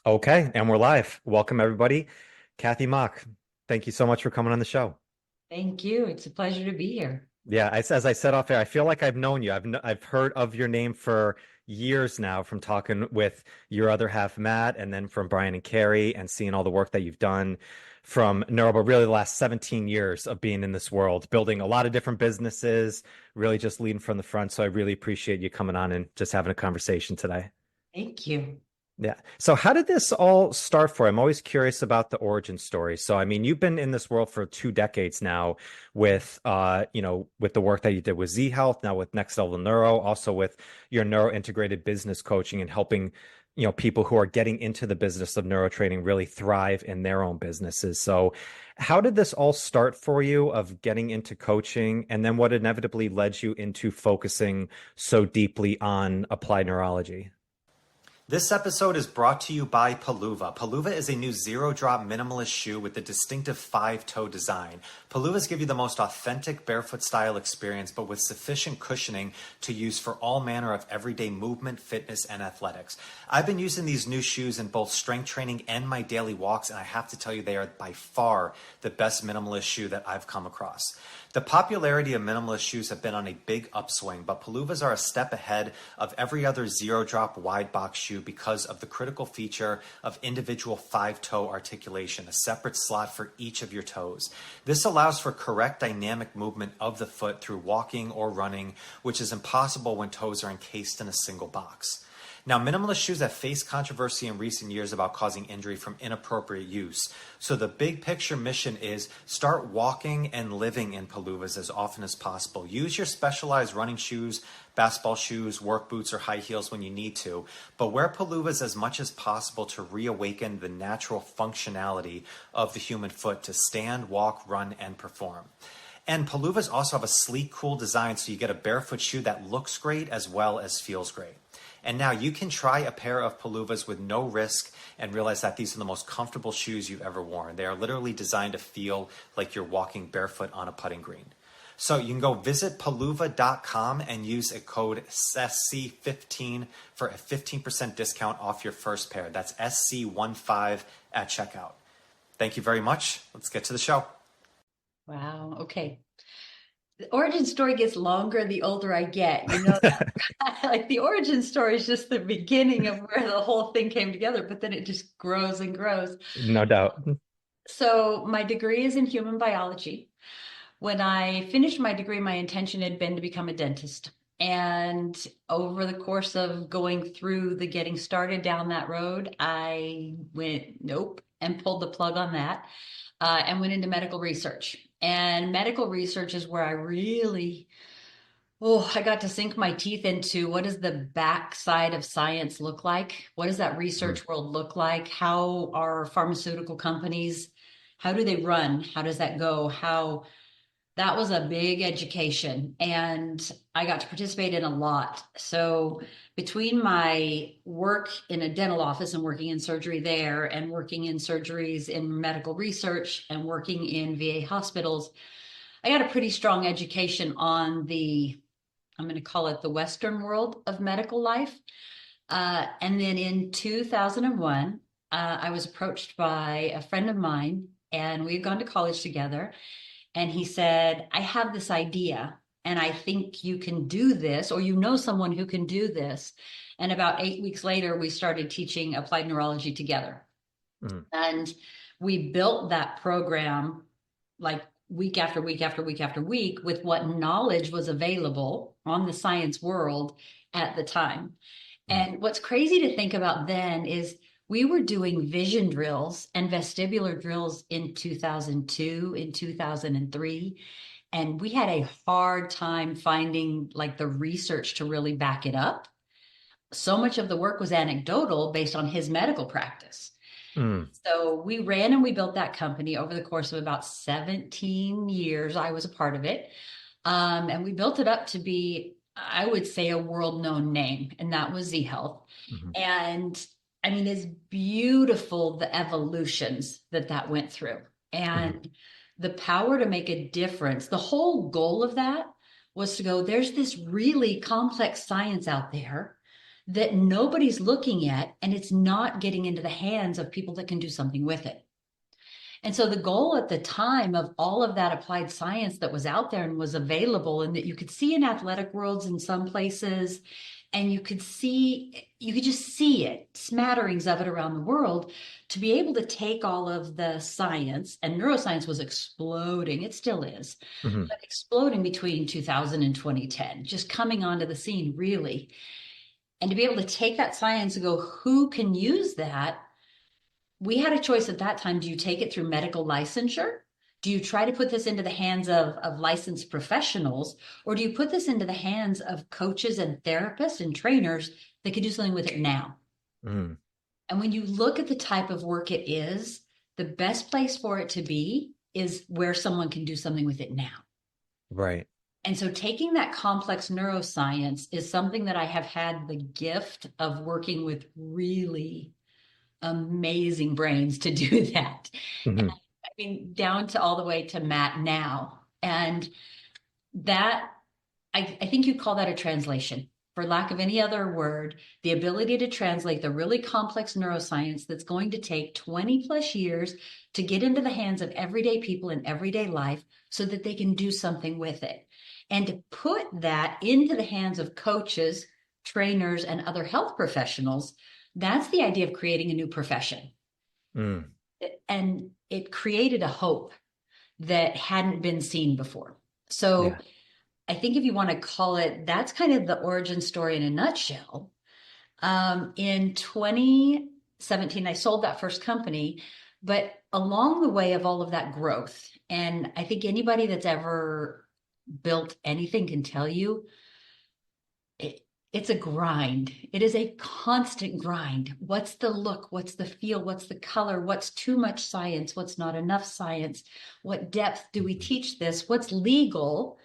Okay, and we're live. Welcome, everybody. Kathy Mauck, thank you so much for coming on the show. Thank you. It's a pleasure to be here. Yeah, as I said off air, I feel like I've known you. I've heard of your name for years now from talking with your other half, Matt, and then from Brian and Carrie, and seeing all the work that you've done from Neuro, but really the last 17 years of being in this world, building a lot of different businesses, really just leading from the front. So I really appreciate you coming on and just having a conversation today. Thank you. Yeah. So how did this all start for you? I'm always curious about the origin story. So I mean, you've been in this world for 2 decades now with with the work that you did with Z Health, now with Next Level Neuro, also with your neuro integrated business coaching and helping, people who are getting into the business of neurotraining really thrive in their own businesses. So how did this all start for you of getting into coaching and then what inevitably led you into focusing so deeply on applied neurology? This episode is brought to you by Palooza. Palooza is a new zero-drop minimalist shoe with a distinctive five-toe design. Palouvas give you the most authentic barefoot style experience, but with sufficient cushioning to use for all manner of everyday movement, fitness, and athletics. I've been using these new shoes in both strength training and my daily walks, and I have to tell you, they are by far the best minimalist shoe that I've come across. The popularity of minimalist shoes have been on a big upswing, but Palouvas are a step ahead of every other zero-drop wide box shoe because of the critical feature of individual five-toe articulation, a separate slot for each of your toes. This allows for correct dynamic movement of the foot through walking or running, which is impossible when toes are encased in a single box. Now, minimalist shoes have faced controversy in recent years about causing injury from inappropriate use. So the big picture mission is start walking and living in Palouvas as often as possible. Use your specialized running shoes, basketball shoes, work boots, or high heels when you need to, but wear Palouvas as much as possible to reawaken the natural functionality of the human foot to stand, walk, run, and perform. And Palouvas also have a sleek, cool design, so you get a barefoot shoe that looks great as well as feels great. And now you can try a pair of Palouvas with no risk and realize that these are the most comfortable shoes you've ever worn. They are literally designed to feel like you're walking barefoot on a putting green. So you can go visit palooza.com and use a code SC15 for a 15% discount off your first pair. That's SC15 at checkout. Thank you very much. Let's get to the show. Wow. Okay. The origin story gets longer the older I get. You know that. Like the origin story is just the beginning of where the whole thing came together, but then it just grows and grows. No doubt. So my degree is in human biology. When I finished my degree, my intention had been to become a dentist. And over the course of going through the getting started down that road, I went, nope, and pulled the plug on that and went into medical research. And medical research is where I really, I got to sink my teeth into what does the backside of science look like? What does that research world look like? How are pharmaceutical companies, how do they run? How does that go? That was a big education, and I got to participate in a lot. So between my work in a dental office and working in surgery there and working in surgeries in medical research and working in VA hospitals, I got a pretty strong education on I'm going to call it the Western world of medical life. And then in 2001, I was approached by a friend of mine, and we had gone to college together. And he said, I have this idea, and I think you can do this, or you know someone who can do this. And about 8 weeks later, we started teaching applied neurology together. Mm. And we built that program like week after week after week after week with what knowledge was available on the science world at the time. And what's crazy to think about then is we were doing vision drills and vestibular drills in 2002, in 2003, and we had a hard time finding like the research to really back it up. So much of the work was anecdotal based on his medical practice. Mm. So we ran and we built that company over the course of about 17 years. I was a part of it. And we built it up to be, I would say, a world-known name, and that was Z Health. Mhm. And I mean, it's beautiful, the evolutions that went through Mhm. and the power to make a difference. The whole goal of that was to go, there's this really complex science out there that nobody's looking at, and it's not getting into the hands of people that can do something with it. And so the goal at the time of all of that applied science that was out there and was available, and that you could see in athletic worlds in some places, and you could just see it, smatterings of it around the world, to be able to take all of the science, and neuroscience was exploding, it still is, Hmm. but exploding between 2000 and 2010, just coming onto the scene really. And to be able to take that science and go, who can use that? We had a choice at that time. Do you take it through medical licensure? Do you try to put this into the hands of licensed professionals? Or do you put this into the hands of coaches and therapists and trainers that can do something with it now? Mm. And when you look at the type of work it is, the best place for it to be is where someone can do something with it now. Right. And so taking that complex neuroscience is something that I have had the gift of working with really amazing brains to do that. And Hmm. I mean, down to all the way to Matt now. And that, I think you'd call that a translation, for lack of any other word, the ability to translate the really complex neuroscience that's going to take 20 plus years to get into the hands of everyday people in everyday life so that they can do something with it. And to put that into the hands of coaches, trainers, and other health professionals, that's the idea of creating a new profession. Mm. And it created a hope that hadn't been seen before. So Yeah. I think if you want to call it, that's kind of the origin story in a nutshell. In 2017, I sold that first company, but along the way of all of that growth, and I think anybody that's ever built anything can tell you, it's a grind. It is a constant grind. What's the look? What's the feel? What's the color? What's too much science? What's not enough science? What depth do we teach this? What's legal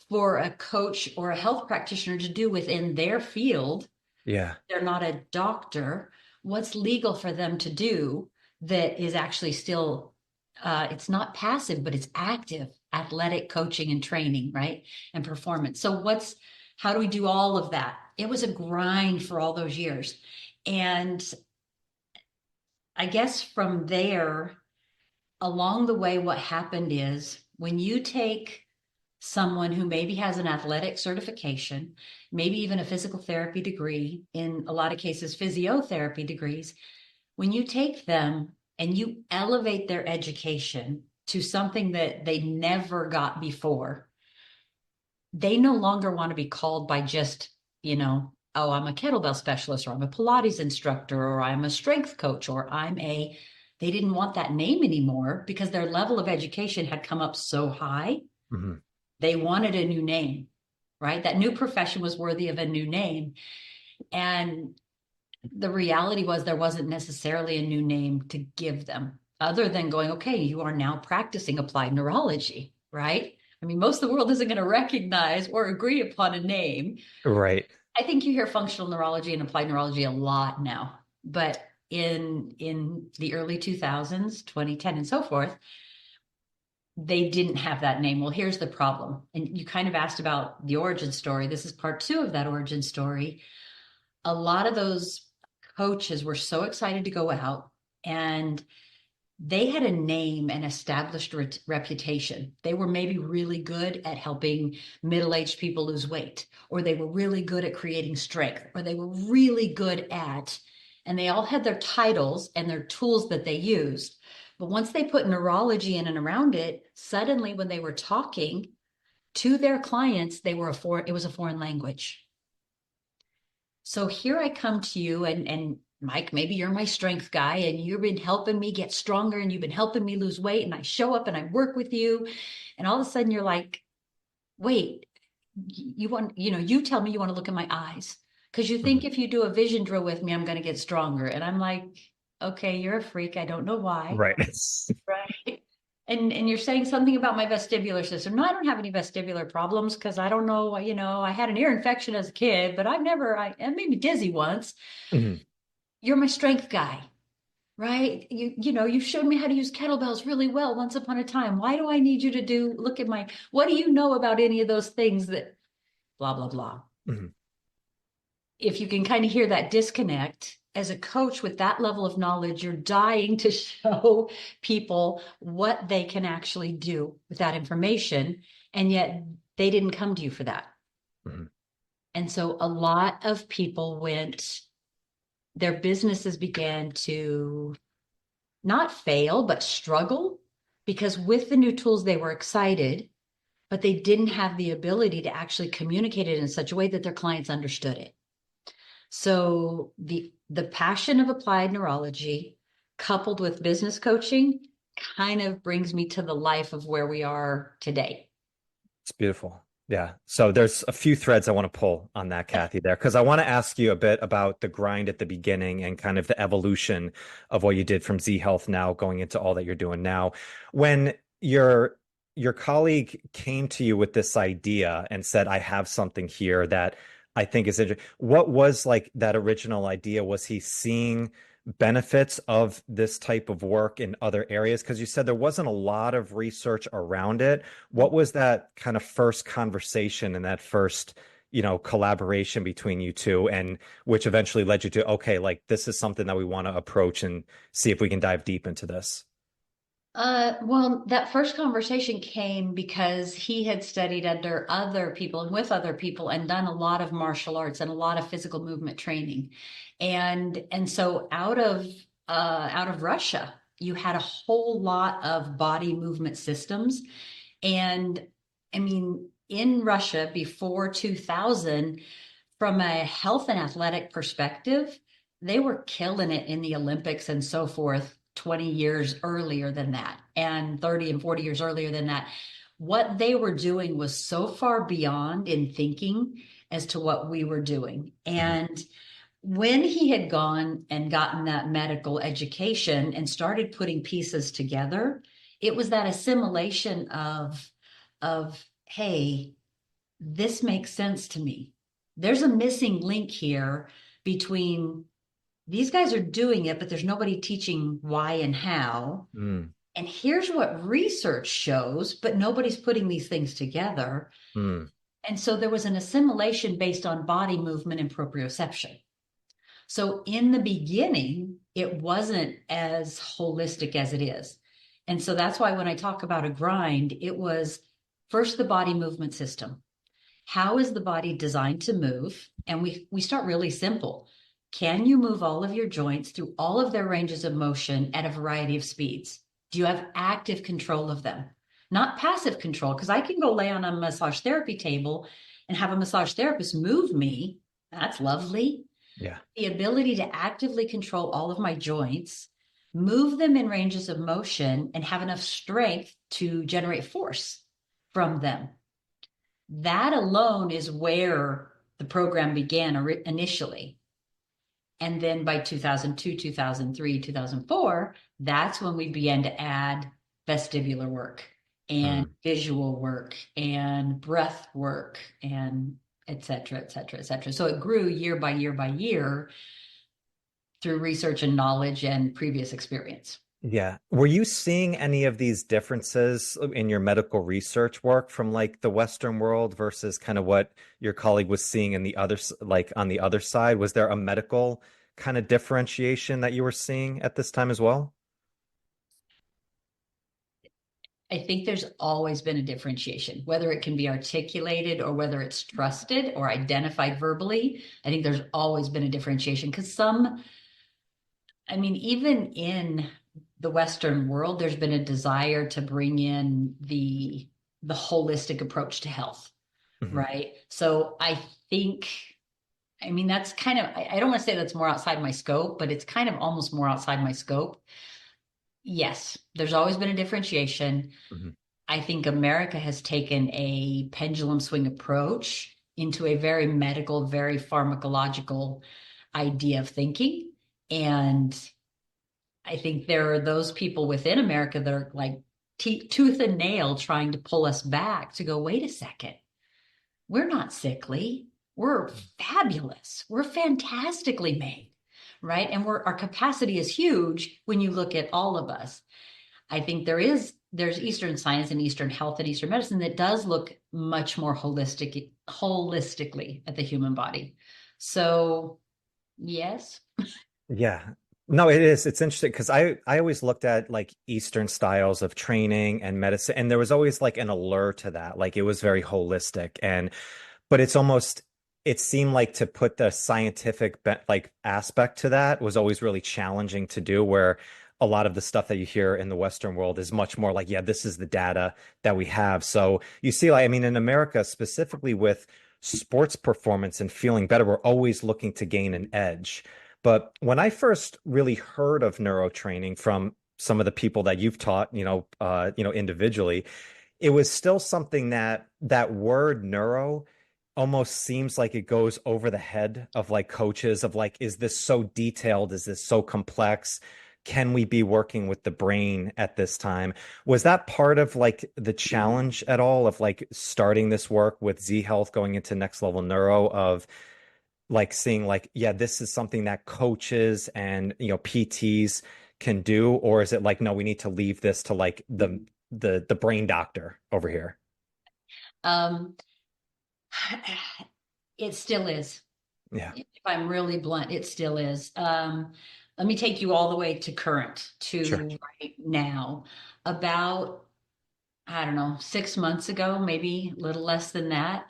for a coach or a health practitioner to do within their field? Yeah. They're not a doctor. What's legal for them to do that is actually still, it's not passive, but it's active athletic coaching and training, right? And performance. So how do we do all of that? It was a grind for all those years. And I guess from there, along the way, what happened is when you take someone who maybe has an athletic certification, maybe even a physical therapy degree, in a lot of cases, physiotherapy degrees, when you take them and you elevate their education to something that they never got before, they no longer want to be called by just, oh, I'm a kettlebell specialist, or I'm a Pilates instructor, or I'm a strength coach, they didn't want that name anymore because their level of education had come up so high. Hmm. They wanted a new name, right? That new profession was worthy of a new name. And the reality was there wasn't necessarily a new name to give them other than going, okay, you are now practicing applied neurology, right? I mean, most of the world isn't going to recognize or agree upon a name. Right. I think you hear functional neurology and applied neurology a lot now, but in the early 2000s, 2010 and so forth, they didn't have that name. Well, here's the problem. And you kind of asked about the origin story. This is part 2 of that origin story. A lot of those coaches were so excited to go out, and they had a name and established reputation. They were maybe really good at helping middle-aged people lose weight, or they were really good at creating strength, or they were really good at, and they all had their titles and their tools that they used. But once they put neurology in and around it, suddenly when they were talking to their clients, it was a foreign language. So here I come to you, and Mike, maybe you're my strength guy and you've been helping me get stronger and you've been helping me lose weight, and I show up and I work with you, and all of a sudden you're like, wait, you tell me you want to look in my eyes because you think Hmm. if you do a vision drill with me, I'm going to get stronger. And I'm like, okay, you're a freak. I don't know why. Right. Right. And you're saying something about my vestibular system. No, I don't have any vestibular problems because I don't know, I had an ear infection as a kid, but it made me dizzy once. Hmm. You're my strength guy, right? You showed me how to use kettlebells really well once upon a time. Why do I need you to what do you know about any of those things that blah, blah, blah. Hmm. if you can kind of hear that disconnect, as a coach with that level of knowledge, you're dying to show people what they can actually do with that information. And yet they didn't come to you for that. Mhm. And so a lot of people their businesses began to not fail, but struggle, because with the new tools, they were excited, but they didn't have the ability to actually communicate it in such a way that their clients understood it. So the passion of applied neurology coupled with business coaching kind of brings me to the life of where we are today. It's beautiful. Yeah. So there's a few threads I want to pull on that, Kathy, there, because I want to ask you a bit about the grind at the beginning and kind of the evolution of what you did from Z Health now going into all that you're doing now. When your colleague came to you with this idea and said, I have something here that I think is interesting. What was like that original idea? Was he seeing benefits of this type of work in other areas? Because you said there wasn't a lot of research around it. What was that kind of first conversation and that first, collaboration between you two, and which eventually led you to, okay, like this is something that we want to approach and see if we can dive deep into this? Well, that first conversation came because he had studied under other people and with other people and done a lot of martial arts and a lot of physical movement training. And so out of Russia, you had a whole lot of body movement systems. And I mean, in Russia before 2000, from a health and athletic perspective, they were killing it in the Olympics and so forth 20 years earlier than that, and 30 and 40 years earlier than that. What they were doing was so far beyond in thinking as to what we were doing. Mhm. And when he had gone and gotten that medical education and started putting pieces together, it was that assimilation of hey, this makes sense to me. There's a missing link here between these guys are doing it, but there's nobody teaching why and how. Mm, And here's what research shows, but nobody's putting these things together. mm, And so there was an assimilation based on body movement and proprioception. So in the beginning, it wasn't as holistic as it is. And so that's why when I talk about a grind, it was first the body movement system. How is the body designed to move? And we start really simple. Can you move all of your joints through all of their ranges of motion at a variety of speeds? Do you have active control of them? Not passive control, because I can go lay on a massage therapy table and have a massage therapist move me. That's lovely. yeah. The ability to actively control all of my joints, move them in ranges of motion, and have enough strength to generate force from them. That alone is where the program began initially. And then by 2002, 2003, 2004, that's when we began to add vestibular work and Mm. visual work and breath work and et cetera, et cetera, et cetera. So it grew year by year by year through research and knowledge and previous experience. Yeah. Were you seeing any of these differences in your medical research work from like the Western world versus kind of what your colleague was seeing in the other, like on the other side? Was there a medical kind of differentiation that you were seeing at this time as well? I think there's always been a differentiation, whether it can be articulated or whether it's trusted or identified verbally. I think there's always been a differentiation because even in the Western world, there's been a desire to bring in the holistic approach to health, Mhm. right? So I think, that's kind of, I don't want to say that's more outside my scope, but it's kind of almost more outside my scope. Yes, there's always been a differentiation. Mhm. I think America has taken a pendulum swing approach into a very medical, very pharmacological idea of thinking. And I think there are those people within America that are like tooth and nail trying to pull us back to go, wait a second, we're not sickly. We're fabulous. We're fantastically made, right? And our capacity is huge when you look at all of us. I think there's Eastern science and Eastern health and Eastern medicine that does look much more holistically at the human body. So, yes. Yeah. No, it is. It's interesting because I always looked at like Eastern styles of training and medicine, and there was always like an allure to that. Like it was very holistic, and but it's almost it seemed like to put the scientific like aspect to that was always really challenging to do, where a lot of the stuff that you hear in the Western world is much more like, yeah, this is the data that we have. So you see, like, I mean, in America, specifically with sports performance and feeling better, we're always looking to gain an edge. But when I first really heard of neurotraining from some of the people that you've taught, individually, it was still something that that word neuro almost seems like it goes over the head of like coaches of like, is this so detailed? Is this so complex? Can we be working with the brain at this time? Was that part of like the challenge at all of like starting this work with Z Health going into Next Level Neuro of like seeing like, yeah, this is something that coaches and PTs can do, or is it like, no, we need to leave this to like the brain doctor over here? Um, it still is. Yeah, If I'm really blunt, it still is. Let me take you all the way to current, sure. to right now. About, I don't know, 6 months ago, maybe a little less than that,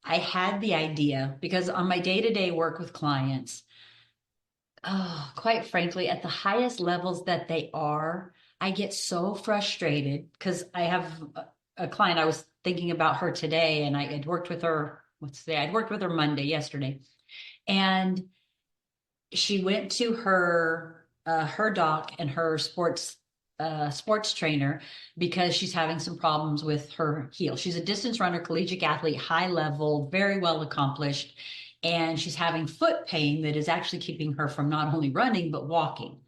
I had the idea because on my day-to-day work with clients, oh, quite frankly, at the highest levels that they are, I get so frustrated because I have a client. I was thinking about her today, and I had worked with her, what's today? I'd worked with her Monday, yesterday. And she went to her doc and her sports trainer because she's having some problems with her heel. She's a distance runner, collegiate athlete, high level, very well accomplished, and she's having foot pain that is actually keeping her from not only running but walking.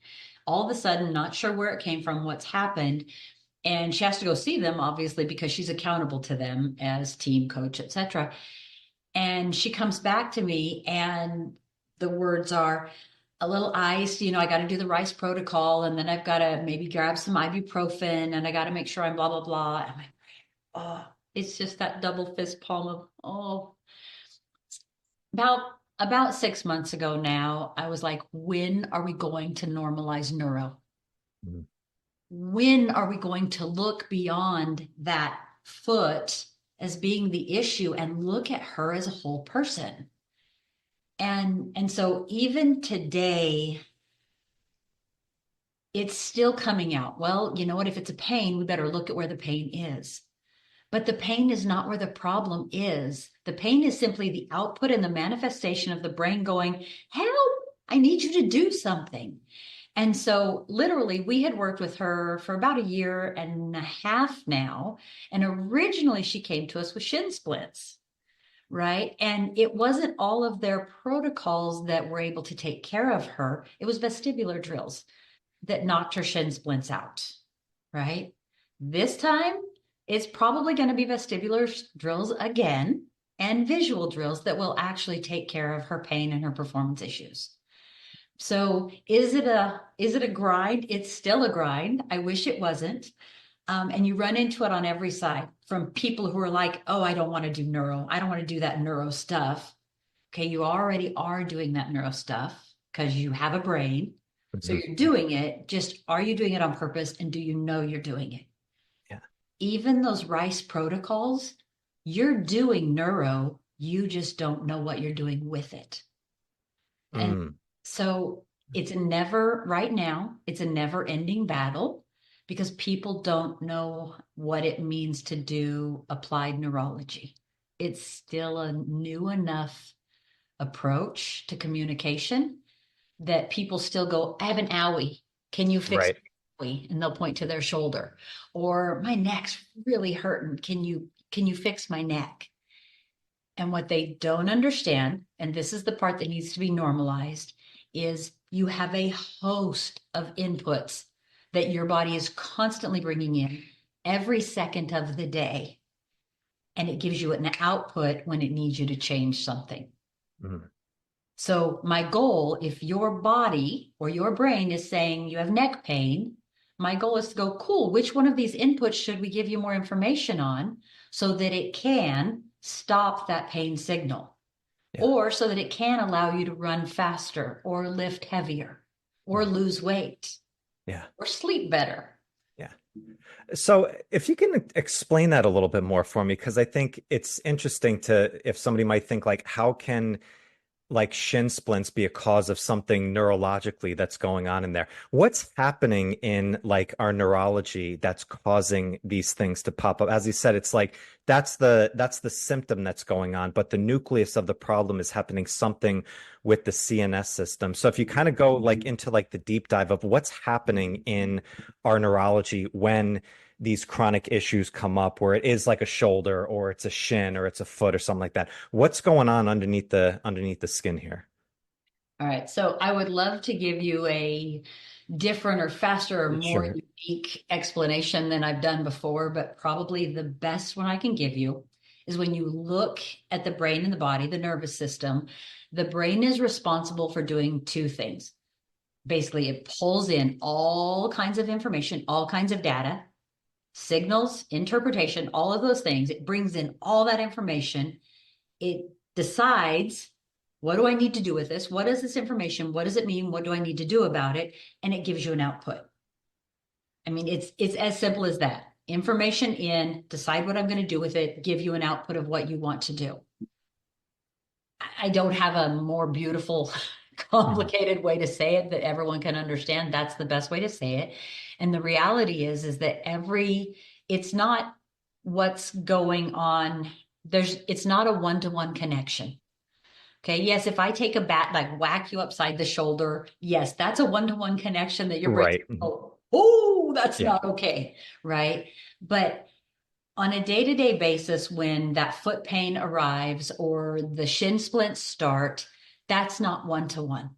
All of a sudden, not sure where it came from, what's happened, and she has to go see them obviously because she's accountable to them as team coach, etc. And she comes back to me, and the words are a little ice. I got to do the rice protocol, and then I've got to maybe grab some ibuprofen, and I got to make sure I'm blah, blah, blah. And I'm like, oh, it's just that double fist palm of, oh, about 6 months ago now, I was like, when are we going to normalize neuro? Mhm. When are we going to look beyond that foot as being the issue and look at her as a whole person? And so even today, it's still coming out. Well, you know what? If it's a pain, we better look at where the pain is. But the pain is not where the problem is. The pain is simply the output and the manifestation of the brain going, help, I need you to do something. And so literally we had worked with her for about a year and a half now. And originally she came to us with shin splints, right? And it wasn't all of their protocols that were able to take care of her. It was vestibular drills that knocked her shin splints out, right? This time, it's probably going to be vestibular drills again and visual drills that will actually take care of her pain and her performance issues. So is it a grind? It's still a grind. I wish it wasn't. And you run into it on every side from people who are like, oh, I don't want to do neuro. I don't want to do that neuro stuff. Okay, you already are doing that neuro stuff because you have a brain. So Mhm. you're doing it. Just are you doing it on purpose? And do you know you're doing it? Yeah. Even those RICE protocols, you're doing neuro. You just don't know what you're doing with it. And Mm. so right now, it's a never ending battle because people don't know what it means to do applied neurology. It's still a new enough approach to communication that people still go, I have an owie. Can you fix Right. my owie? And they'll point to their shoulder. Or my neck's really hurting. Can you fix my neck? And what they don't understand, and this is the part that needs to be normalized, is you have a host of inputs that your body is constantly bringing in every second of the day. And it gives you an output when it needs you to change something. Mhm. So, my goal, if your body or your brain is saying you have neck pain, my goal is to go, cool, which one of these inputs should we give you more information on so that it can stop that pain signal? Yeah. or so that it can allow you to run faster or lift heavier or lose weight Yeah. or sleep better. Yeah. So if you can explain that a little bit more for me, because I think it's interesting if somebody might think like, how can like shin splints be a cause of something neurologically that's going on in there? What's happening in like our neurology that's causing these things to pop up? As you said, it's like that's the symptom that's going on, but the nucleus of the problem is happening something with the CNS system. So if you kind of go like into like the deep dive of what's happening in our neurology when these chronic issues come up where it is like a shoulder or it's a shin or it's a foot or something like that. What's going on underneath the skin here? All right. So I would love to give you a different or faster or more Sure. unique explanation than I've done before, but probably the best one I can give you is when you look at the brain and the body, the nervous system, the brain is responsible for doing two things. Basically, it pulls in all kinds of information, all kinds of data, signals, interpretation, all of those things. It brings in all that information. It decides, what do I need to do with this? What is this information? What does it mean? What do I need to do about it? And it gives you an output. I mean, it's as simple as that. Information in, decide what I'm going to do with it, give you an output of what you want to do. I don't have a more beautiful, Mhm. complicated way to say it that everyone can understand. That's the best way to say it. And the reality is that it's not what's going on. It's not a one-to-one connection. Okay. Yes. If I take a bat, like whack you upside the shoulder, yes, that's a one-to-one connection that your brain, Right. Mhm. oh, that's Yeah. not okay. Right. But on a day-to-day basis, when that foot pain arrives or the shin splints start, that's not one-to-one.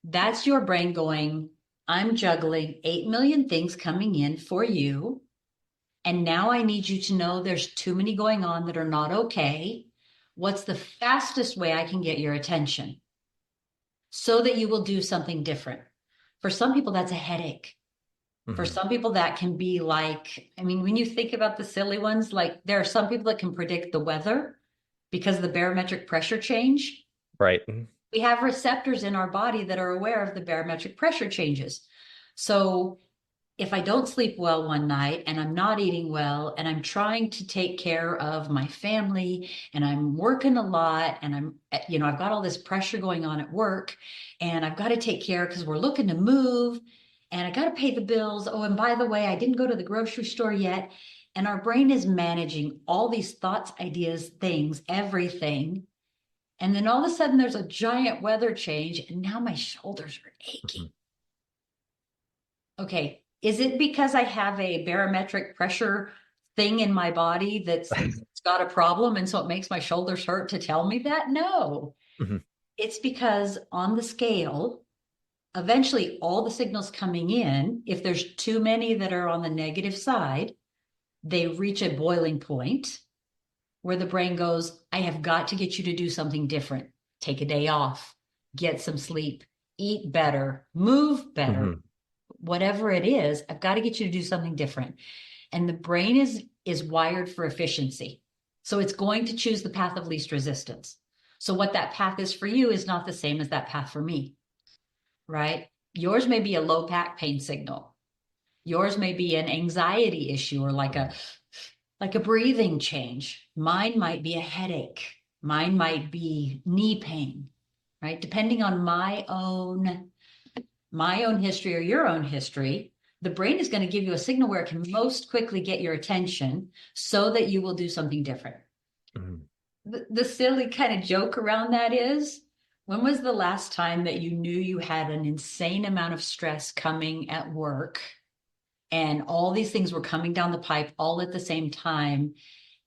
That's your brain going, I'm juggling 8 million things coming in for you. And now I need you to know there's too many going on that are not okay. What's the fastest way I can get your attention so that you will do something different? For some people, that's a headache. For Mhm. some people, that can be like, I mean, when you think about the silly ones, like there are some people that can predict the weather because of the barometric pressure change. Right. Mhm. We have receptors in our body that are aware of the barometric pressure changes. So if I don't sleep well one night and I'm not eating well and I'm trying to take care of my family and I'm working a lot and I've got all this pressure going on at work and I've got to take care because we're looking to move and I got to pay the bills. Oh, and by the way, I didn't go to the grocery store yet. And our brain is managing all these thoughts, ideas, things, everything. And then all of a sudden there's a giant weather change and now my shoulders are aching. Mhm. Okay, is it because I have a barometric pressure thing in my body that's got a problem and so it makes my shoulders hurt to tell me that? No, Mhm. it's because on the scale, eventually all the signals coming in, if there's too many that are on the negative side, they reach a boiling point where the brain goes, I have got to get you to do something different. Take a day off, get some sleep, eat better, move better, Mhm. whatever it is, I've got to get you to do something different. And the brain is wired for efficiency. So it's going to choose the path of least resistance. So what that path is for you is not the same as that path for me, right? Yours may be a low back pain signal. Yours may be an anxiety issue or Mhm. like a breathing change. Mine might be a headache. Mine might be knee pain, right? Depending on my own history or your own history, the brain is going to give you a signal where it can most quickly get your attention so that you will do something different. Mhm. The silly kind of joke around that is, when was the last time that you knew you had an insane amount of stress coming at work and all these things were coming down the pipe all at the same time?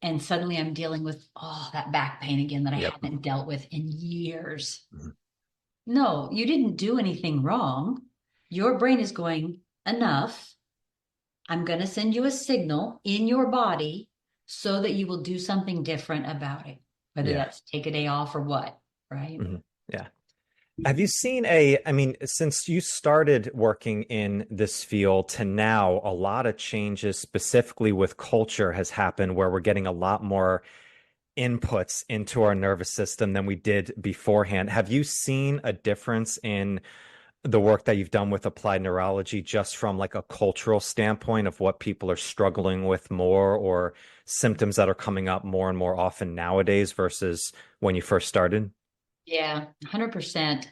And suddenly I'm dealing with, that back pain again that I Yep. haven't dealt with in years. Mhm. No, you didn't do anything wrong. Your brain is going, enough. I'm going to send you a signal in your body so that you will do something different about it, whether Yeah. that's take a day off or what, right? Mhm. Yeah. Have you seen I mean, since you started working in this field to now, a lot of changes specifically with culture has happened where we're getting a lot more inputs into our nervous system than we did beforehand. Have you seen a difference in the work that you've done with applied neurology just from like a cultural standpoint of what people are struggling with more or symptoms that are coming up more and more often nowadays versus when you first started? Yeah, 100%.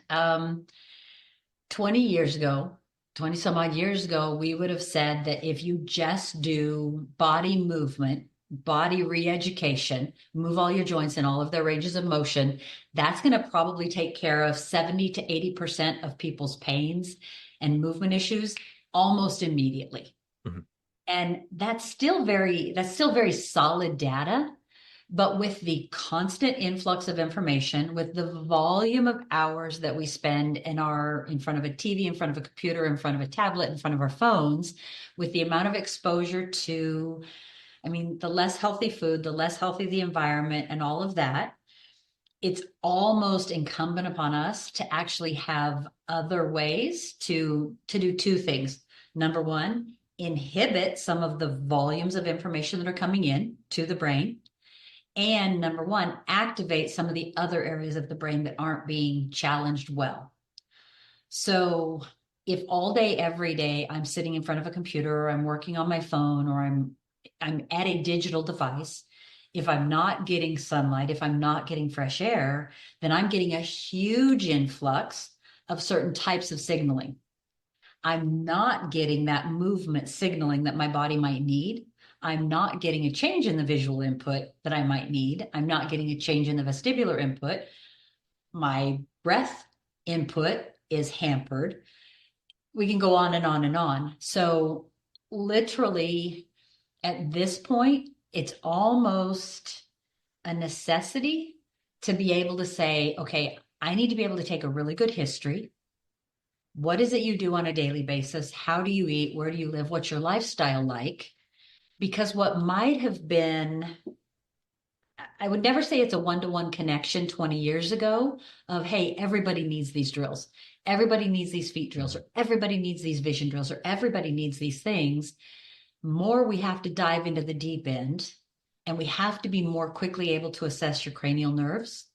20 years ago, 20 some odd years ago, we would have said that if you just do body movement, body re-education, move all your joints in all of their ranges of motion, that's going to probably take care of 70 to 80% of people's pains and movement issues almost immediately. Mhm. And that's still very solid data. But with the constant influx of information, with the volume of hours that we spend in front of a TV, in front of a computer, in front of a tablet, in front of our phones, with the amount of exposure to, I mean, the less healthy food, the less healthy the environment, and all of that, it's almost incumbent upon us to actually have other ways to do two things. Number one, inhibit some of the volumes of information that are coming in to the brain. And number one, activate some of the other areas of the brain that aren't being challenged well. So if all day, every day, I'm sitting in front of a computer or I'm working on my phone or I'm at a digital device, if I'm not getting sunlight, if I'm not getting fresh air, then I'm getting a huge influx of certain types of signaling. I'm not getting that movement signaling that my body might need. I'm not getting a change in the visual input that I might need. I'm not getting a change in the vestibular input. My breath input is hampered. We can go on and on and on. So, literally, at this point, it's almost a necessity to be able to say, okay, I need to be able to take a really good history. What is it you do on a daily basis? How do you eat? Where do you live? What's your lifestyle like? Because what might have been, I would never say it's a one-to-one connection 20 years ago of, hey, everybody needs these drills. Everybody needs these feet drills, or everybody needs these vision drills, or everybody needs these things. More we have to dive into the deep end, and we have to be more quickly able to assess your cranial nerves,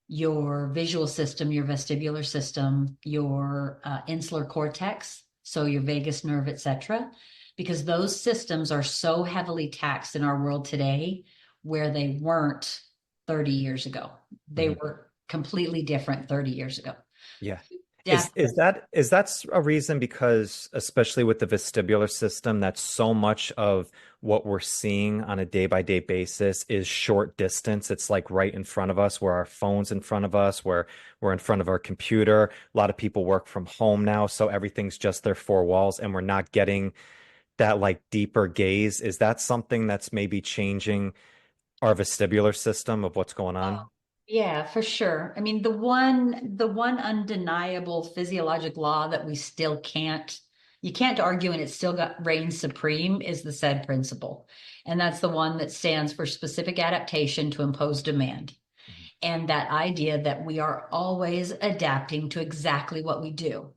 your visual system, your vestibular system, your insular cortex, so your vagus nerve, etc., because those systems are so heavily taxed in our world today where they weren't 30 years ago. They Mhm. were completely different 30 years ago. Yeah. Definitely. Is that a reason because especially with the vestibular system, that so much of what we're seeing on a day by day basis is short distance. It's like right in front of us, where our phone's in front of us, where we're in front of our computer. A lot of people work from home now, so everything's just their four walls, and we're not getting that like deeper gaze. Is that something that's maybe changing our vestibular system of what's going Oh, on? yeah, for sure. I mean, the one undeniable physiologic law that we still you can't argue and it still got reigns supreme is the said principle. And that's the one that stands for specific adaptation to impose demand. Mhm. And that idea that we are always adapting to exactly what we do.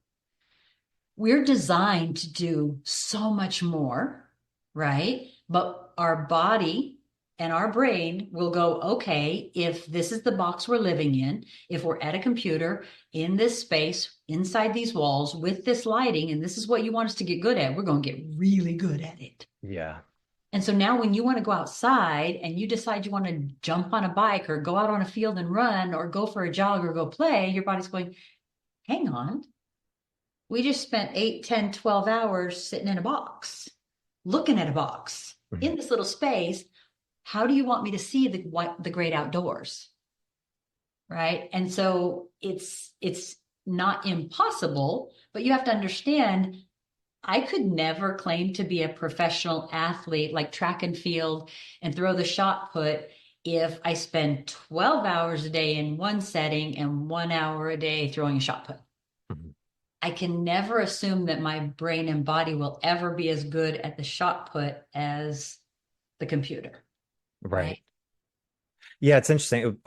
We're designed to do so much more, right? But our body and our brain will go, okay, if this is the box we're living in, if we're at a computer in this space, inside these walls with this lighting, and this is what you want us to get good at, we're going to get really good at it. Yeah. And so now when you want to go outside and you decide you want to jump on a bike or go out on a field and run or go for a jog or go play, your body's going, hang on, we just spent 8, 10, 12 hours sitting in a box, looking at a box Mhm. in this little space. How do you want me to see the great outdoors? Right. And so it's not impossible, but you have to understand I could never claim to be a professional athlete like track and field and throw the shot put if I spend 12 hours a day in one setting and 1 hour a day throwing a shot put. Mhm. I can never assume that my brain and body will ever be as good at the shot put as the computer, Right. right? Yeah, it's interesting.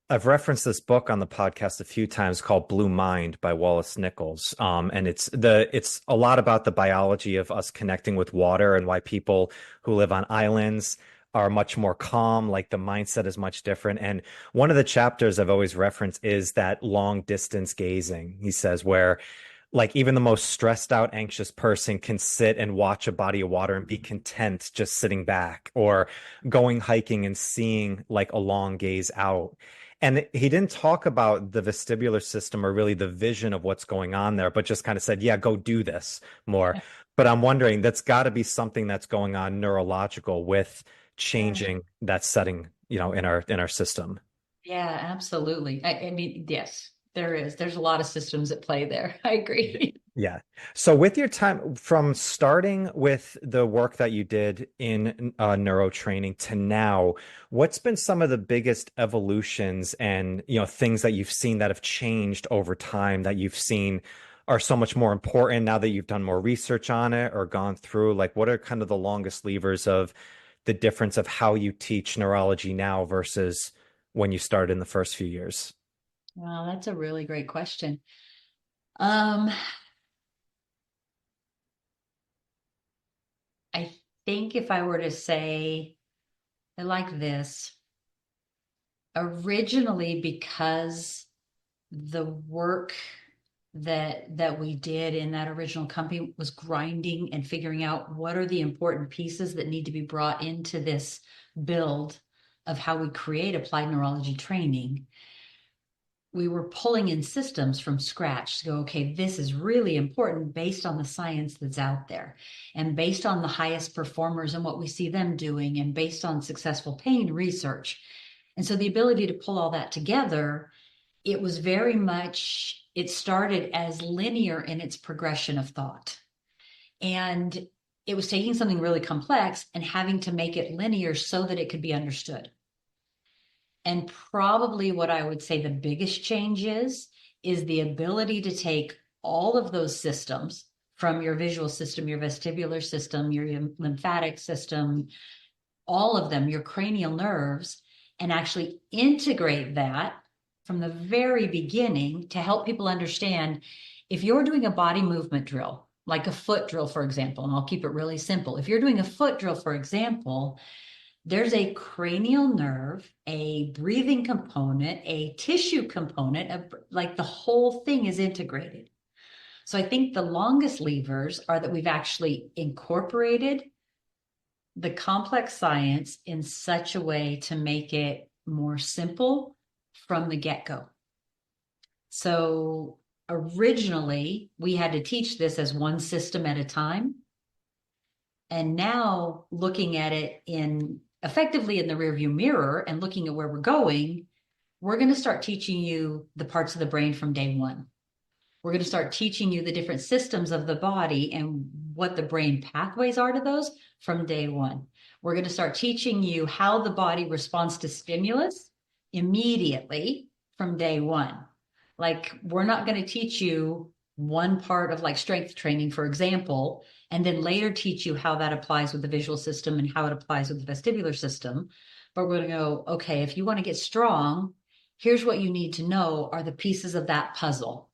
I've referenced this book on the podcast a few times called Blue Mind by Wallace Nichols. And it's a lot about the biology of us connecting with water and why people who live on islands are much more calm, like the mindset is much different. And one of the chapters I've always referenced is that long distance gazing, he says, where like even the most stressed out, anxious person can sit and watch a body of water and be content just sitting back, or going hiking and seeing like a long gaze out. And he didn't talk about the vestibular system or really the vision of what's going on there, but just kind of said, yeah, go do this more. But I'm wondering, that's got to be something that's going on neurological with Yeah. changing that setting, in our system. Yeah, absolutely. I mean, yes, there is. There's a lot of systems at play there. I agree. Yeah. So with your time from starting with the work that you did in neuro training to now, what's been some of the biggest evolutions and, things that you've seen that have changed over time that you've seen are so much more important now that you've done more research on it or gone through? Like, what are kind of the longest levers of the difference of how you teach neurology now versus when you started in the first few years? Well, that's a really great question. Um, I think if I were to say it like this, originally because the work that we did in that original company was grinding and figuring out what are the important pieces that need to be brought into this build of how we create applied neurology training. We were pulling in systems from scratch to go, okay, this is really important based on the science that's out there and based on the highest performers and what we see them doing and based on successful pain research. And so the ability to pull all that together, it was very much, it started as linear in its progression of thought. And it was taking something really complex and having to make it linear so that it could be understood. And probably what I would say the biggest change is the ability to take all of those systems from your visual system, your vestibular system, your lymphatic system, all of them, your cranial nerves, and actually integrate that from the very beginning to help people understand if you're doing a body movement drill, like a foot drill, for example, and I'll keep it really simple. If you're doing a foot drill, for example, there's a cranial nerve, a breathing component, a tissue component, like the whole thing is integrated. So I think the longest levers are that we've actually incorporated the complex science in such a way to make it more simple from the get-go. So originally, we had to teach this as one system at a time. And now looking at it effectively in the rearview mirror and looking at where we're going, we're going to start teaching you the parts of the brain from day one. We're going to start teaching you the different systems of the body and what the brain pathways are to those from day one. We're going to start teaching you how the body responds to stimulus immediately from day one. Like, we're not going to teach you one part of like strength training, for example, and then later teach you how that applies with the visual system and how it applies with the vestibular system. But we're going to go, okay, if you want to get strong, here's what you need to know are the pieces of that puzzle.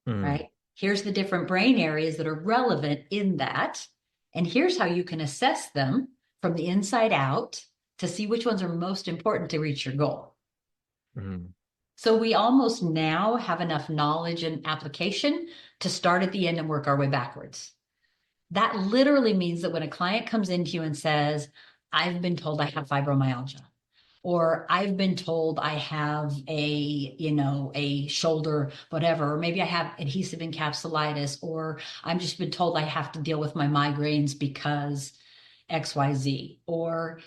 Mm. Right? Here's the different brain areas that are relevant in that. And here's how you can assess them from the inside out to see which ones are most important to reach your goal. Mm. So we almost now have enough knowledge and application to start at the end and work our way backwards. That literally means that when a client comes into you and says, I've been told I have fibromyalgia, or I've been told I have a shoulder, whatever, or maybe I have adhesive encapsulitis, or I'm just been told I have to deal with my migraines because XYZ, or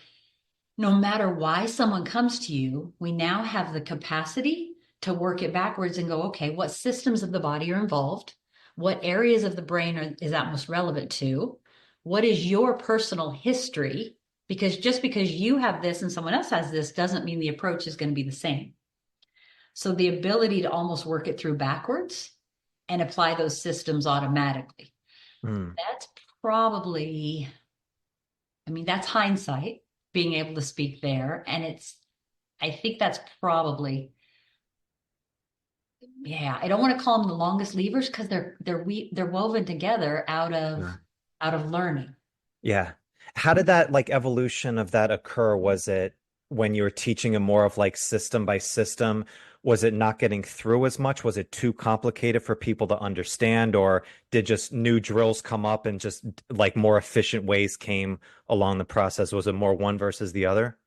no matter why someone comes to you, we now have the capacity to work it backwards and go, okay, what systems of the body are involved? What areas of the brain is that most relevant to? What is your personal history? Because just because you have this and someone else has this doesn't mean the approach is going to be the same. So the ability to almost work it through backwards and apply those systems automatically. Mm. That's probably, that's hindsight, being able to speak there. And I think that's probably, yeah, I don't want to call them the longest levers because they're woven together out of Sure. learning. Yeah. How did that like evolution of that occur? Was it when you were teaching them more of like system by system? Was it not getting through as much? Was it too complicated for people to understand? Or did just new drills come up and just like more efficient ways came along the process? Was it more one versus the other?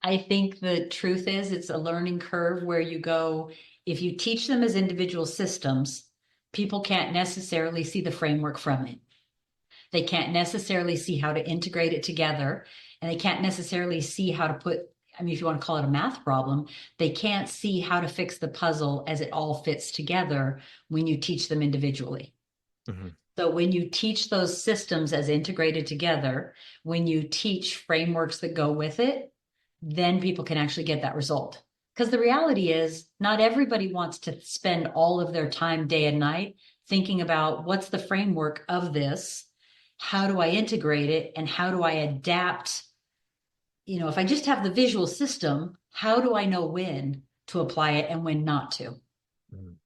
I think the truth is it's a learning curve where you go, if you teach them as individual systems, people can't necessarily see the framework from it. They can't necessarily see how to integrate it together, and they can't necessarily see how to put, I mean, if you want to call it a math problem, they can't see how to fix the puzzle as it all fits together when you teach them individually. Mhm. So when you teach those systems as integrated together, when you teach frameworks that go with it, then people can actually get that result. Because the reality is, not everybody wants to spend all of their time day and night thinking about what's the framework of this, how do I integrate it, and how do I adapt. If I just have the visual system, how do I know when to apply it and when not to? Mhm.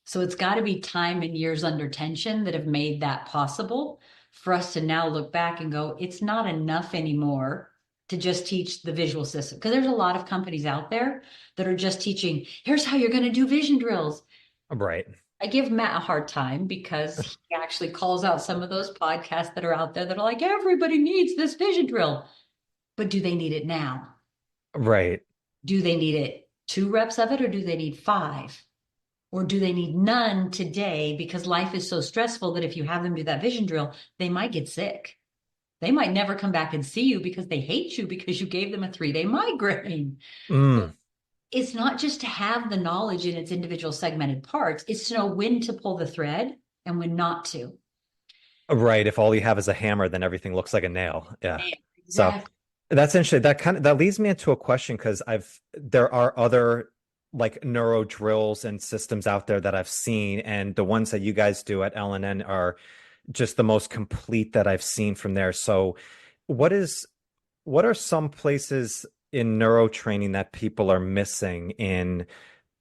So it's got to be time and years under tension that have made that possible for us to now look back and go, it's not enough anymore to just teach the visual system. Because there's a lot of companies out there that are just teaching, here's how you're going to do vision drills. Right. I give Matt a hard time because he actually calls out some of those podcasts that are out there that are like, everybody needs this vision drill. But do they need it now? Right. Do they need it 2 reps of it, or do they need 5? Or do they need none today because life is so stressful that if you have them do that vision drill, they might get sick. They might never come back and see you because they hate you because you gave them a 3-day migraine. So Mm. it's not just to have the knowledge in its individual segmented parts, it's to know when to pull the thread and when not to. Right. If all you have is a hammer, then everything looks like a nail. Yeah. So Exactly. that's interesting. That leads me into a question because there are other like neuro drills and systems out there that I've seen, and the ones that you guys do at LNN are just the most complete that I've seen from there. So what is what are some places in neuro training that people are missing in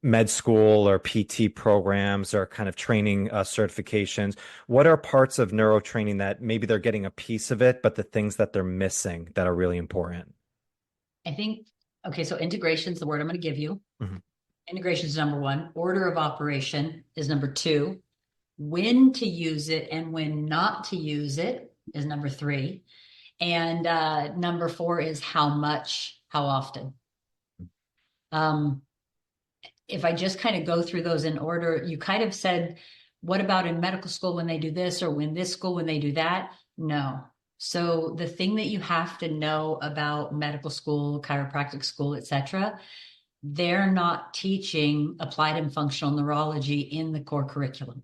med school or PT programs or kind of training certifications? What are parts of neuro training that maybe they're getting a piece of it, but the things that they're missing that are really important? I think, okay, so integration is the word I'm going to give you. Mhm. Integration is number one. Order of operation is number two. When to use it and when not to use it is number three. And number four is how much, how often. Um, if I just kind of go through those in order, you kind of said, what about in medical school when they do this, or when this school when they do that? No. So the thing that you have to know about medical school, chiropractic school, etc., they're not teaching applied and functional neurology in the core curriculum.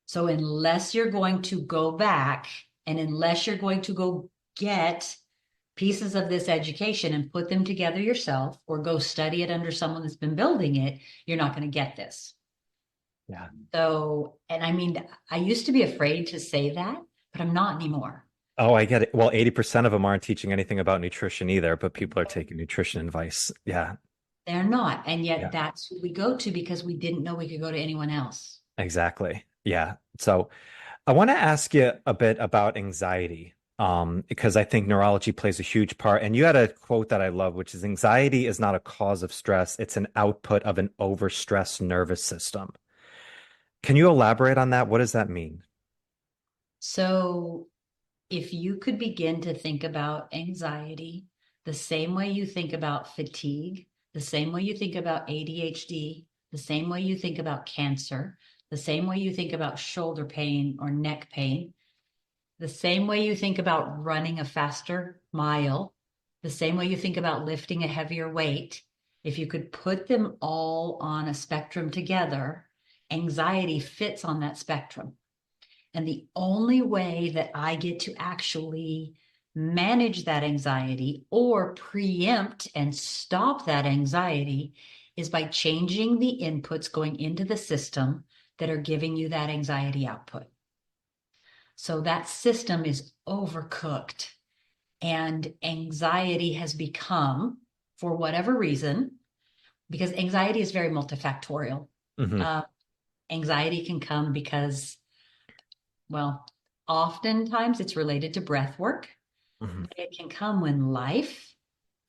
So unless you're going to go back and unless you're going to go get pieces of this education and put them together yourself or go study it under someone that's been building it, you're not going to get this. Yeah. So, and I mean, I used to be afraid to say that, but I'm not anymore. Oh, I get it. Well, 80% of them aren't teaching anything about nutrition either, but people are taking nutrition advice. Yeah. They're not. And yet Yeah. that's who we go to because we didn't know we could go to anyone else. Exactly. Yeah. So I want to ask you a bit about anxiety, because I think neurology plays a huge part. And you had a quote that I love, which is anxiety is not a cause of stress, it's an output of an overstressed nervous system. Can you elaborate on that? What does that mean? So if you could begin to think about anxiety the same way you think about fatigue, the same way you think about ADHD, the same way you think about cancer, the same way you think about shoulder pain or neck pain, the same way you think about running a faster mile, the same way you think about lifting a heavier weight, if you could put them all on a spectrum together, anxiety fits on that spectrum. And the only way that I get to actually manage that anxiety or preempt and stop that anxiety is by changing the inputs going into the system that are giving you that anxiety output. So that system is overcooked, and anxiety has become, for whatever reason, because anxiety is very multifactorial. Hmm. Uh, Anxiety can come because, well, oftentimes it's related to breath work. Mhm. But it can come when life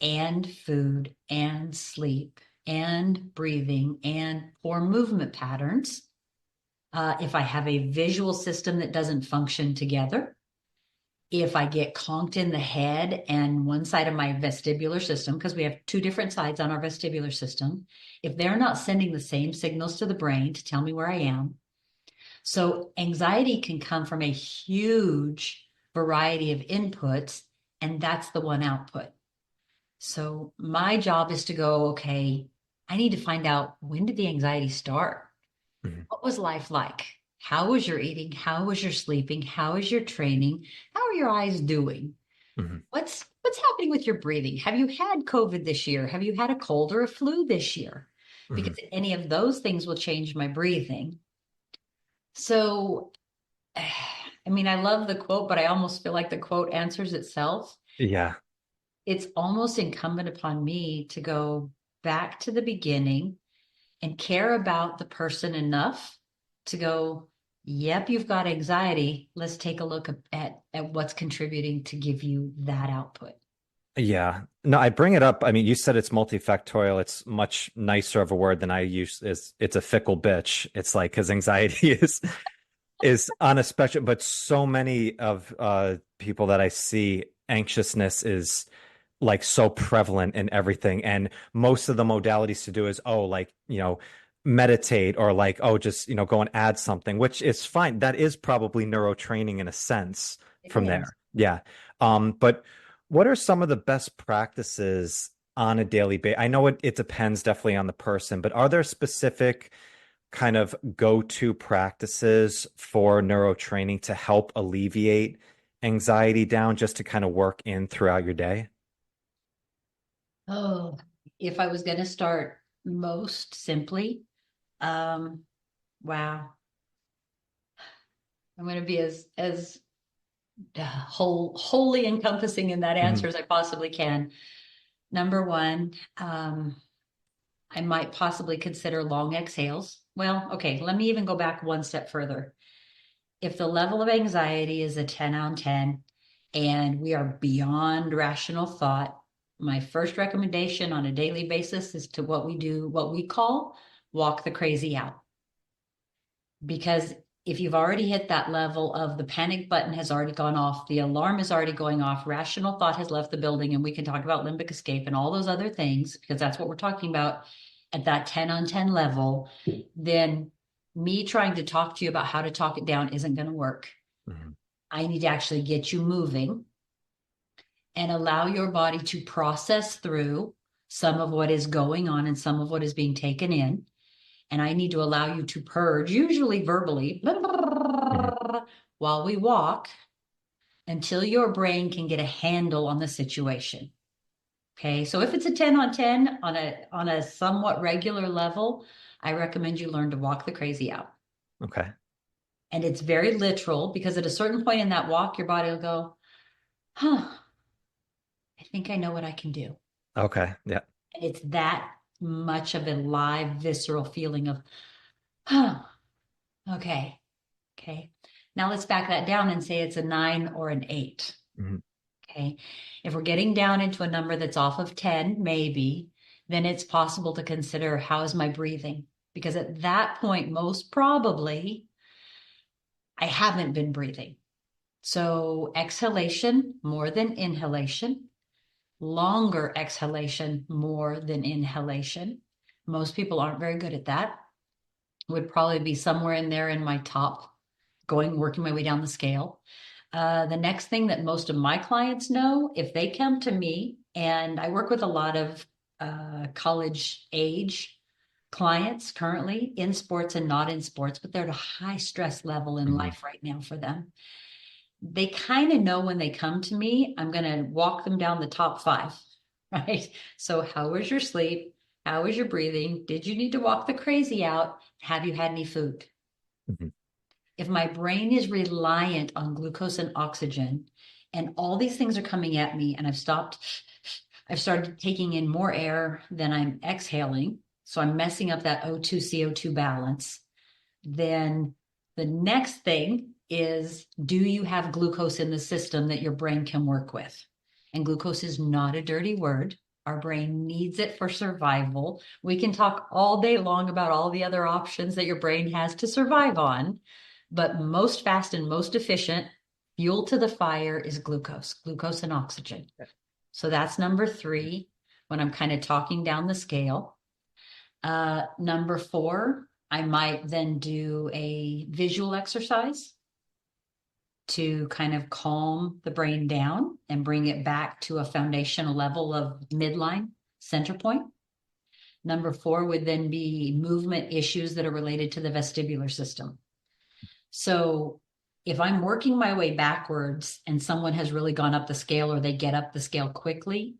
and food and sleep and breathing and poor movement patterns. If I have a visual system that doesn't function together, if I get conked in the head and one side of my vestibular system, because we have two different sides on our vestibular system, if they're not sending the same signals to the brain to tell me where I am. So anxiety can come from a huge variety of inputs, and that's the one output. So my job is to go, okay, I need to find out, when did the anxiety start? Mhm. What was life like? How was your eating? How was your sleeping? How is your training? How are your eyes doing? Mhm. What's happening with your breathing? Have you had COVID this year? Have you had a cold or a flu this year? Mhm. Because any of those things will change my breathing. So, I mean, I love the quote, but I almost feel like the quote answers itself. Yeah. It's almost incumbent upon me to go back to the beginning and care about the person enough to go, yep, you've got anxiety. Let's take a look at what's contributing to give you that output. Yeah. No, I bring it up. I mean, you said it's multifactorial. It's much nicer of a word than I use. Is it's a fickle bitch. It's like because anxiety is on a spectrum, but so many of people that I see, anxiousness is like so prevalent in everything. And most of the modalities to do is, oh, like, meditate or like, oh, just, go and add something, which is fine. That is probably neurotraining in a sense It from is. there. Yeah. But what are some of the best practices on a daily basis? I know it depends definitely on the person, but are there specific kind of go-to practices for neurotraining to help alleviate anxiety down just to kind of work in throughout your day? Oh, if I was going to start most simply, um, wow, I'm going to be as wholly encompassing in that Mhm. answer as I possibly can. Number one, I might possibly consider long exhales. Well, okay, let me even go back one step further. If the level of anxiety is a 10 on 10 and we are beyond rational thought, my first recommendation on a daily basis is to what we call walk the crazy out. Because if you've already hit that level of the panic button has already gone off, the alarm is already going off, rational thought has left the building, and we can talk about limbic escape and all those other things, because that's what we're talking about at that 10 on 10 level, then me trying to talk to you about how to talk it down isn't going to work. Mhm. I need to actually get you moving and allow your body to process through some of what is going on and some of what is being taken in. And I need to allow you to purge, usually verbally, Mhm. while we walk until your brain can get a handle on the situation. Okay. So if it's a 10 on 10 on a somewhat regular level, I recommend you learn to walk the crazy out. Okay. And it's very literal because at a certain point in that walk, your body will go, huh, I think I know what I can do. Okay. Yeah. And it's that much of a live, visceral feeling of, huh, okay, okay. Now let's back that down and say it's a 9 or an 8. Mhm. Okay. If we're getting down into a number that's off of 10, maybe, then it's possible to consider, how is my breathing? Because at that point, most probably, I haven't been breathing. So exhalation more than inhalation, longer exhalation more than inhalation. Most people aren't very good at that. Would probably be somewhere in there in my top, working my way down the scale. The next thing that most of my clients know, if they come to me, and I work with a lot of college age clients currently in sports and not in sports, but they're at a high stress level in Mhm. life right now for them. They kind of know when they come to me, I'm going to walk them down the top five, right? So, how was your sleep? How was your breathing? Did you need to walk the crazy out? Have you had any food? Mhm. If my brain is reliant on glucose and oxygen, and all these things are coming at me, and I've started taking in more air than I'm exhaling. So I'm messing up that O2 CO2 balance. Then the next thing is, do you have glucose in the system that your brain can work with? And glucose is not a dirty word. Our brain needs it for survival. We can talk all day long about all the other options that your brain has to survive on, but most fast and most efficient fuel to the fire is glucose and oxygen. So that's number 3 when I'm kind of talking down the scale. Number 4, I might then do a visual exercise to kind of calm the brain down and bring it back to a foundational level of midline center point. Number 4 would then be movement issues that are related to the vestibular system. So if I'm working my way backwards and someone has really gone up the scale or they get up the scale quickly,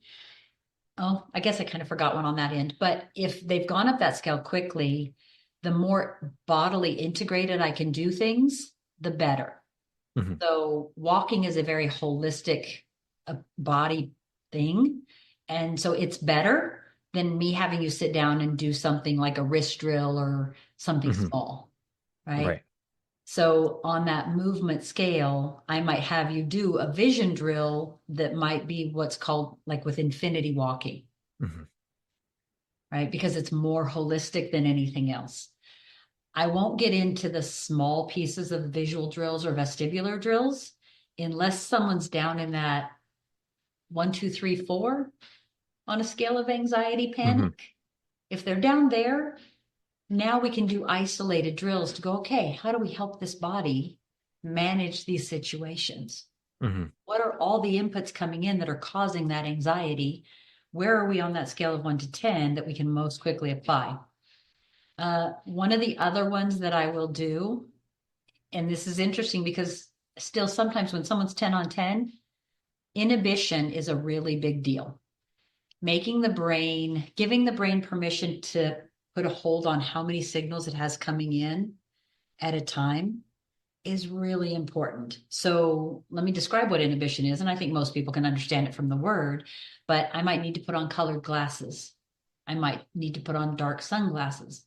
oh, I guess I kind of forgot one on that end. But if they've gone up that scale quickly, the more bodily integrated I can do things, the better. Mm-hmm. So walking is a very holistic body thing. And so it's better than me having you sit down and do something like a wrist drill or something small, right? So on that movement scale, I might have you do a vision drill that might be what's called like with infinity walking, right? Because it's more holistic than anything else. I won't get into the small pieces of visual drills or vestibular drills unless someone's down in that 1, 2, 3, 4 on a scale of anxiety, panic. If they're down there, now we can do isolated drills to go, okay, how do we help this body manage these situations? What are all the inputs coming in that are causing that anxiety? Where are we on that scale of 1 to 10 that we can most quickly apply? One of the other ones that I will do, and this is interesting because still sometimes when someone's 10 on 10, inhibition is a really big deal. Giving the brain permission to put a hold on how many signals it has coming in at a time is really important. So let me describe what inhibition is, and I think most people can understand it from the word, but I might need to put on colored glasses. I might need to put on dark sunglasses.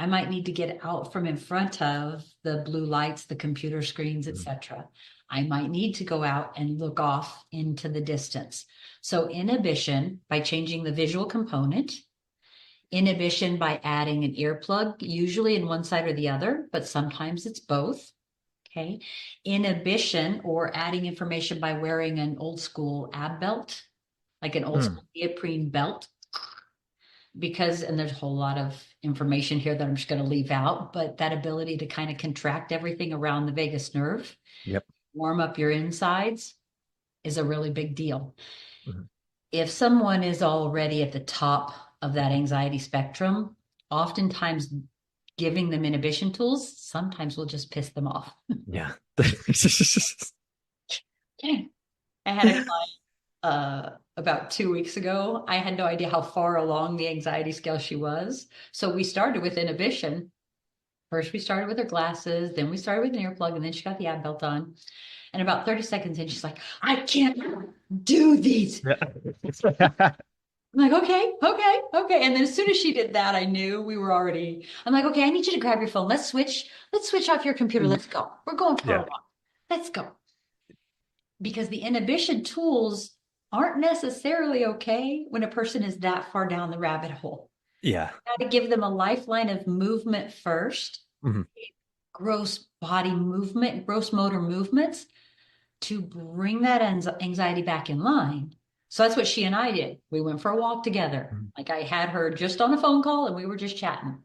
I might need to get out from in front of the blue lights, the computer screens, etc. I might need to go out and look off into the distance. So inhibition by changing the visual component, inhibition by adding an earplug, usually in one side or the other, but sometimes it's both. Okay. Inhibition or adding information by wearing an old school ab belt, like an old school neoprene belt. Because, and there's a whole lot of information here that I'm just going to leave out, but that ability to kind of contract everything around the vagus nerve, warm up your insides is a really big deal. If someone is already at the top of that anxiety spectrum, oftentimes giving them inhibition tools sometimes will just piss them off. Yeah. I had a client about 2 weeks ago. I had no idea how far along the anxiety scale she was. So we started with inhibition. First, we started with her glasses, then we started with an earplug, and then she got the ab belt on. And about 30 seconds in, she's like, I can't do these. I'm like, okay. And then as soon as she did that, I knew I'm like, okay, I need you to grab your phone. Let's switch off your computer. Let's go. We're going for a walk. Let's go. Because the inhibition tools aren't necessarily okay when a person is that far down the rabbit hole. Yeah. You got to give them a lifeline of movement first, gross body movement, gross motor movements to bring that anxiety back in line. So that's what she and I did. We went for a walk together. Like I had her just on a phone call and we were just chatting.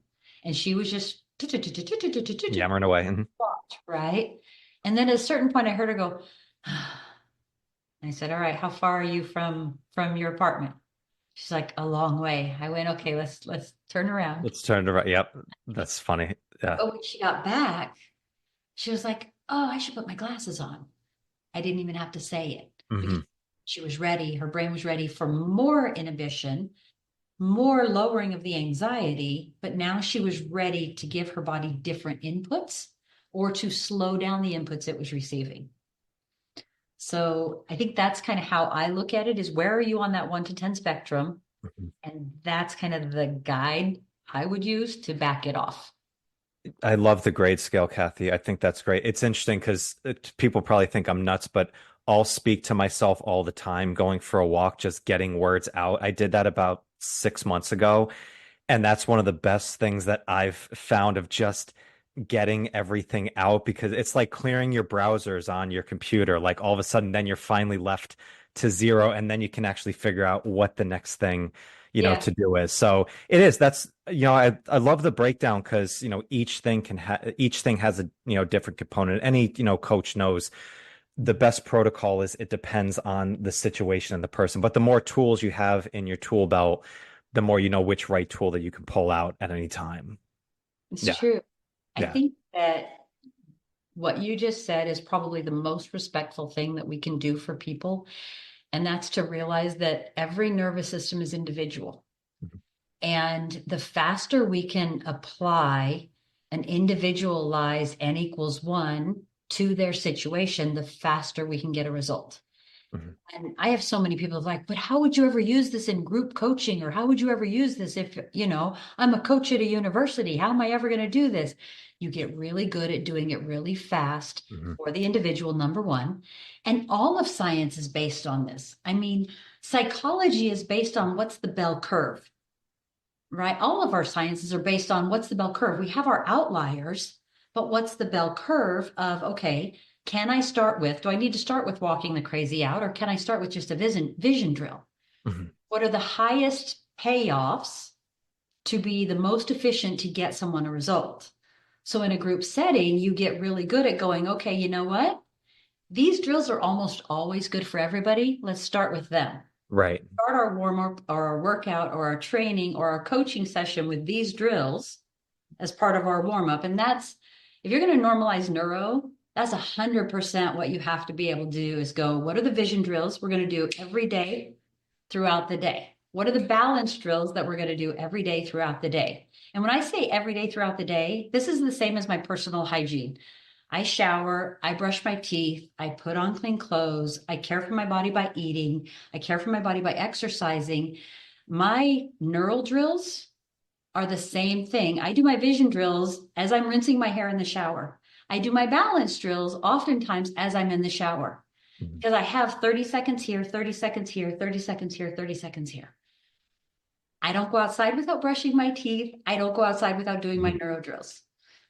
And she was just yammering away. Right. And then at a certain point I heard her go, I said, all right, how far are you from your apartment? She's like, a long way. I went, okay, let's turn around. Let's turn around. Yep. That's funny. Yeah. But when she got back, she was like, oh, I should put my glasses on. I didn't even have to say it. Because she was ready. Her brain was ready for more inhibition, more lowering of the anxiety. But now she was ready to give her body different inputs or to slow down the inputs it was receiving. So I think that's kind of how I look at it is where are you on that 1 to 10 spectrum? And that's kind of the guide I would use to back it off. I love the grade scale, Kathy. I think that's great. It's interesting because people probably think I'm nuts, but I'll speak to myself all the time going for a walk, just getting words out. I did that about 6 months ago. And that's one of the best things that I've found of just getting everything out because it's like clearing your browsers on your computer. Like all of a sudden, then you're finally left to zero, and then you can actually figure out what the next thing, Yeah. to do is. So it is. That's, I love the breakdown because, each thing has a, different component. Any, coach knows the best protocol is it depends on the situation and the person. But the more tools you have in your tool belt, the more you know which right tool that you can pull out at any time. It's Yeah. true. I Yeah. think that what you just said is probably the most respectful thing that we can do for people. And that's to realize that every nervous system is individual. Mhm. And the faster we can apply an individualized n equals one to their situation, the faster we can get a result. Mhm. And I have so many people like, but how would you ever use this in group coaching? Or how would you ever use this if, I'm a coach at a university? How am I ever going to do this? You get really good at doing it really fast Mhm. for the individual, number one. And all of science is based on this. I mean, psychology is based on what's the bell curve, right? All of our sciences are based on what's the bell curve. We have our outliers, but what's the bell curve of, okay, do I need to start with walking the crazy out, or can I start with just a vision drill? Mhm. What are the highest payoffs to be the most efficient to get someone a result? So in a group setting, you get really good at going, okay, you know what? These drills are almost always good for everybody. Let's start with them. Right. Start our warm up or our workout or our training or our coaching session with these drills as part of our warm up. And that's, if you're going to normalize neuro, that's 100% what you have to be able to do is go, what are the vision drills we're going to do every day throughout the day? What are the balance drills that we're going to do every day throughout the day? And when I say every day throughout the day, this is the same as my personal hygiene. I shower, I brush my teeth, I put on clean clothes, I care for my body by eating, I care for my body by exercising. My neural drills are the same thing. I do my vision drills as I'm rinsing my hair in the shower. I do my balance drills oftentimes as I'm in the shower Mhm. because I have 30 seconds here, 30 seconds here, 30 seconds here, 30 seconds here. I don't go outside without brushing my teeth. I don't go outside without doing my Mhm. neuro drills.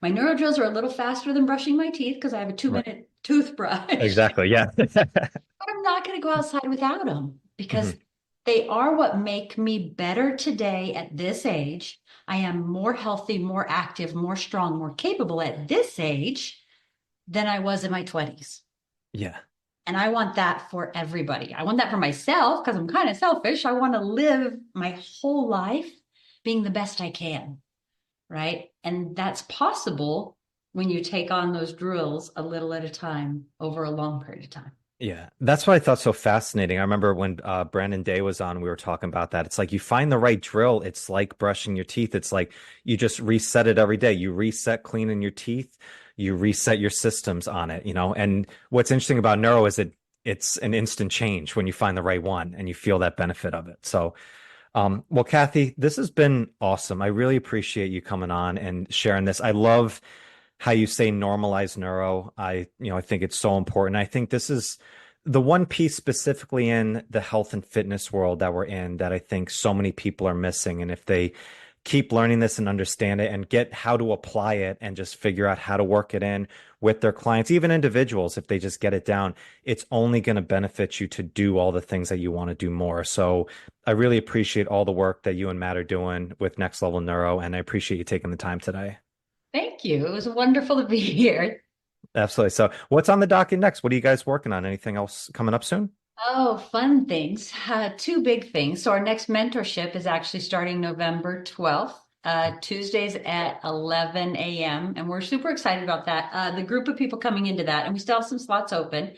My neuro drills are a little faster than brushing my teeth because I have a two Right. minute toothbrush. Exactly. Yeah. But I'm not going to go outside without them because Mhm. they are what make me better today at this age. I am more healthy, more active, more strong, more capable at this age than I was in my 20s. Yeah. And I want that for everybody. I want that for myself because I'm kind of selfish. I want to live my whole life being the best I can, right? And that's possible when you take on those drills a little at a time over a long period of time. Yeah, that's what I thought so fascinating. I remember when Brandon Day was on, we were talking about that. It's like you find the right drill. It's like brushing your teeth. It's like you just reset it every day. You reset cleaning your teeth. You reset your systems on it, And what's interesting about neuro is it's an instant change when you find the right one and you feel that benefit of it. So, well, Kathy, this has been awesome. I really appreciate you coming on and sharing this. I love how you say normalize neuro. I think it's so important. I think this is the one piece specifically in the health and fitness world that we're in that I think so many people are missing. And if they keep learning this and understand it and get how to apply it and just figure out how to work it in with their clients, even individuals, if they just get it down, it's only going to benefit you to do all the things that you want to do more. So I really appreciate all the work that you and Matt are doing with Next Level Neuro, and I appreciate you taking the time today. Thank you. It was wonderful to be here. Absolutely. So, what's on the docket next? What are you guys working on? Anything else coming up soon? Oh, fun things. Two big things. So, our next mentorship is actually starting November 12th, Tuesdays at 11 a.m. And we're super excited about that. The group of people coming into that, and we still have some slots open,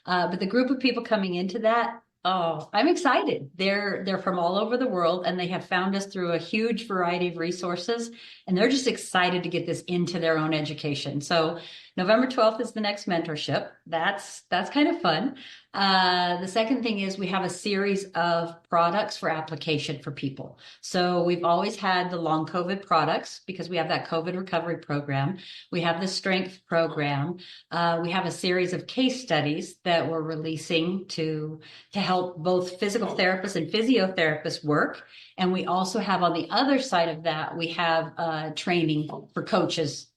but the group of people coming into that, oh, I'm excited. They're from all over the world, and they have found us through a huge variety of resources, and they're just excited to get this into their own education. So, November 12th is the next mentorship. That's kind of fun. The second thing is we have a series of products for application for people. So we've always had the long COVID products because we have that COVID recovery program. We have the strength program. We have a series of case studies that we're releasing to help both physical therapists and physiotherapists work. And we also have on the other side of that, we have training for coaches.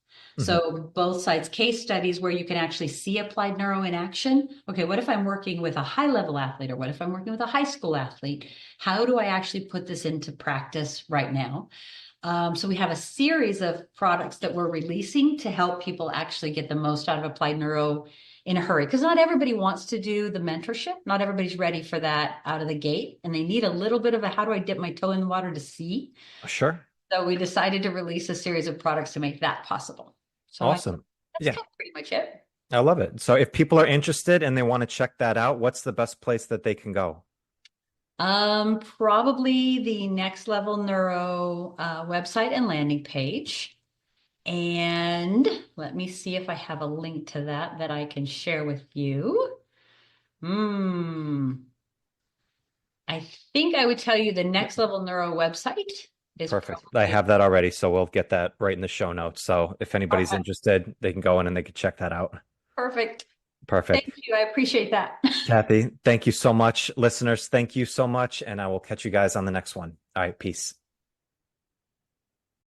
So both sides, case studies where you can actually see applied neuro in action. Okay, what if I'm working with a high level athlete, or what if I'm working with a high school athlete? How do I actually put this into practice right now? So we have a series of products that we're releasing to help people actually get the most out of applied neuro in a hurry. Because not everybody wants to do the mentorship. Not everybody's ready for that out of the gate. And they need a little bit of a, how do I dip my toe in the water to see? Sure. So we decided to release a series of products to make that possible. So Awesome. that's Yeah, kind of pretty much it. I love it. So if people are interested and they want to check that out, what's the best place that they can go? Probably the Next Level Neuro website and landing page. And let me see if I have a link to that I can share with you. I think I would tell you the Next Level Neuro website is Perfect. I probably have that already, so we'll get that right in the show notes. So if anybody's perfect. interested, they can go in and they can check that out. Perfect. Perfect. Thank you. I appreciate that. Kathy, thank you so much. Listeners, thank you so much. And I will catch you guys on the next one. All right, peace.